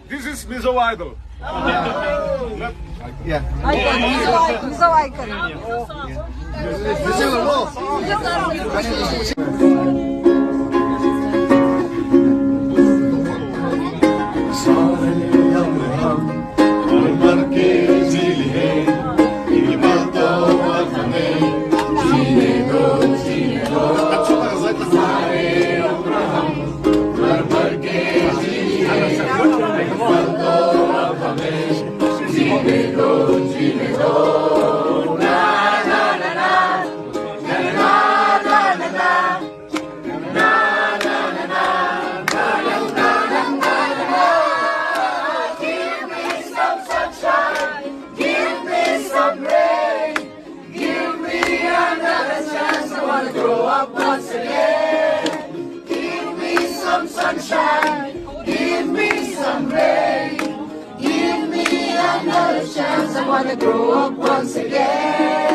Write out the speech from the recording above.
This is mizo idol. Yeah. Mizo icon. Once again, give me some sunshine, give me some rain, give me another chance. I wanna grow up once again.